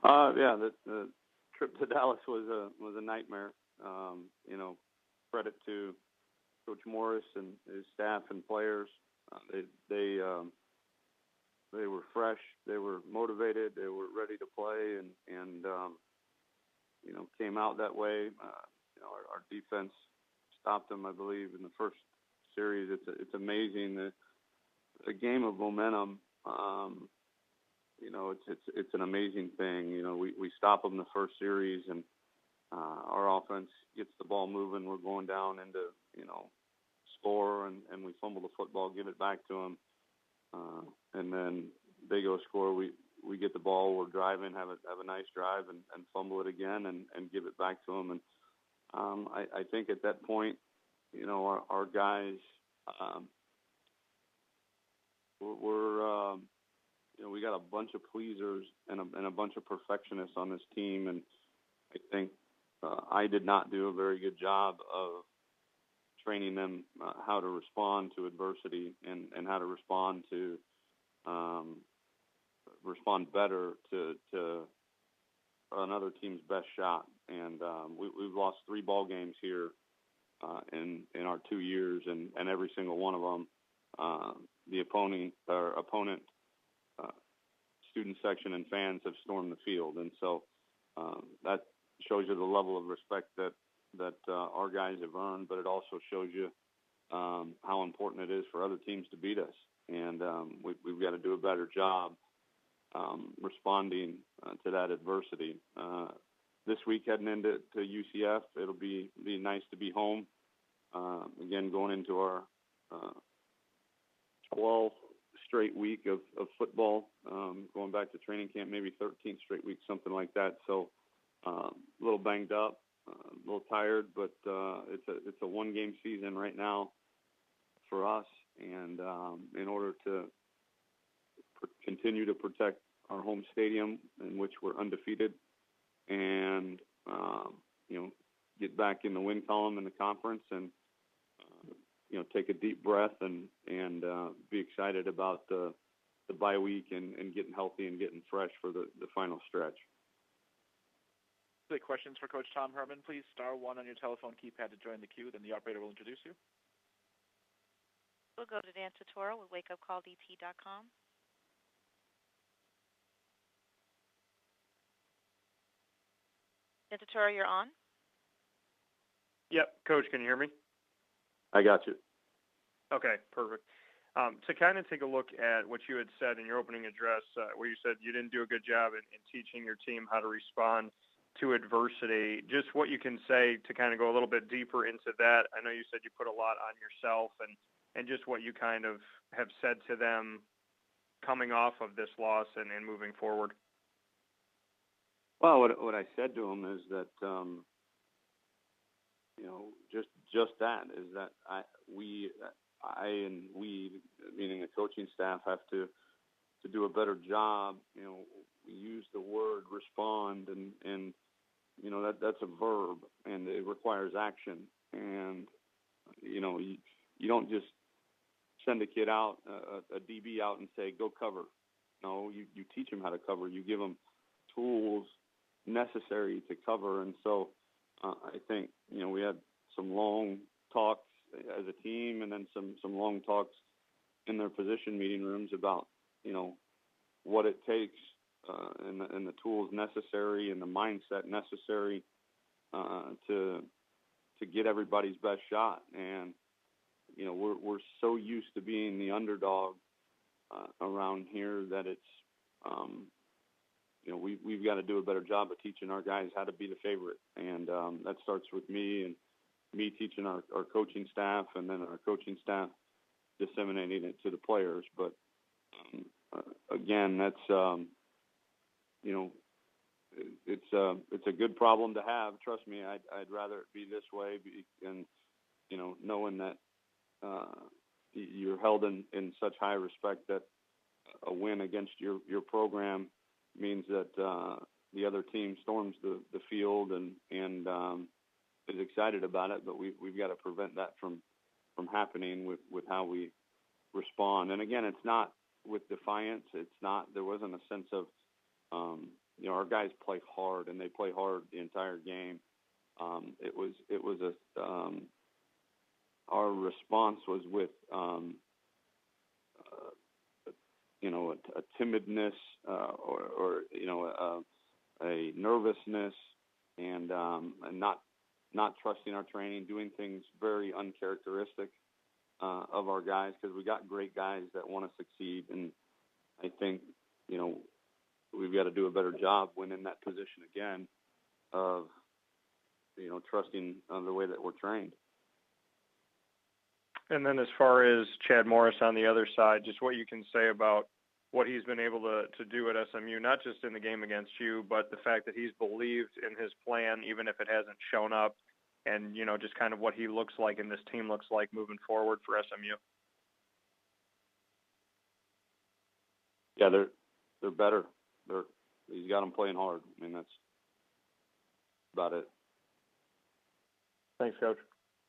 Yeah, the trip to Dallas was a nightmare. You know, credit to Coach Morris and his staff and players. They were fresh, they were motivated, they were ready to play, and you know, came out that way. You know, our defense stopped them, I believe, in the first series. It's amazing the game of momentum. You know, it's an amazing thing. You know, we stop them the first series, and our offense gets the ball moving. We're going down into, you know, score, and we fumble the football, give it back to them, and then they go score. We get the ball, we're driving, have a nice drive, and fumble it again, and give it back to them. And I think at that point, you know, our guys we're you know, we got a bunch of pleasers and a bunch of perfectionists on this team, and I think I did not do a very good job of training them how to respond to adversity and how to respond better to another team's best shot. And we've lost 3 ball games here in our 2 years, and every single one of them, the opponent student section and fans have stormed the field. And so that shows you the level of respect that our guys have earned, but it also shows you how important it is for other teams to beat us. And we've got to do a better job responding to that adversity. This week heading into UCF, it'll be nice to be home. Again, going into our 12th straight week of football, going back to training camp, maybe 13th straight week, something like that. So a little banged up, a little tired, but it's a one-game season right now for us. And in order to continue to protect our home stadium, in which we're undefeated, and you know, get back in the win column in the conference, and you know, take a deep breath and be excited about the bye week and getting healthy and getting fresh for the final stretch. Any questions for Coach Tom Herman, please star 1 on your telephone keypad to join the queue. Then the operator will introduce you. We'll go to Dan Tortora with wakeupcalldt.com. Dan Tortora, you're on. Yep. Coach, can you hear me? I got you. Okay, perfect. To kind of take a look at what you had said in your opening address, where you said you didn't do a good job in teaching your team how to respond to adversity, just what you can say to kind of go a little bit deeper into that. I know you said you put a lot on yourself, and just what you kind of have said to them coming off of this loss and moving forward. Well, what I said to them is that, you know, just that is that we, meaning the coaching staff, have to do a better job. You know, we use the word respond, and you know, that's a verb, and it requires action. And you know, you don't just send a kid out, a DB out, and say go cover. No, you teach them how to cover. You give them tools necessary to cover. And so I think, you know, we had some long talks as a team, and then some long talks in their position meeting rooms about, you know, what it takes and the tools necessary and the mindset necessary to get everybody's best shot. And you know, we're so used to being the underdog around here that it's you know, we've got to do a better job of teaching our guys how to be the favorite, and that starts with me and me teaching our coaching staff, and then our coaching staff disseminating it to the players. But again, that's you know, it's a good problem to have. Trust me, I'd rather it be this way, and you know, knowing that you're held in such high respect that a win against your program means that the other team storms the field and is excited about it. But we've got to prevent that from happening with how we respond. And again, it's not with defiance. It's not. There wasn't a sense of Our guys play hard, and they play hard the entire game. Our response was with a timidness or a nervousness, and not trusting our training, doing things very uncharacteristic of our guys, because we got great guys that want to succeed, and I think we've got to do a better job when in that position again of trusting the way that we're trained. And then as far as Chad Morris on the other side, just what you can say about what he's been able to do at SMU, not just in the game against you, but the fact that he's believed in his plan, even if it hasn't shown up, and, just kind of what he looks like and this team looks like moving forward for SMU. Yeah, they're better. He's got them playing hard. I mean, that's about it. Thanks, Coach.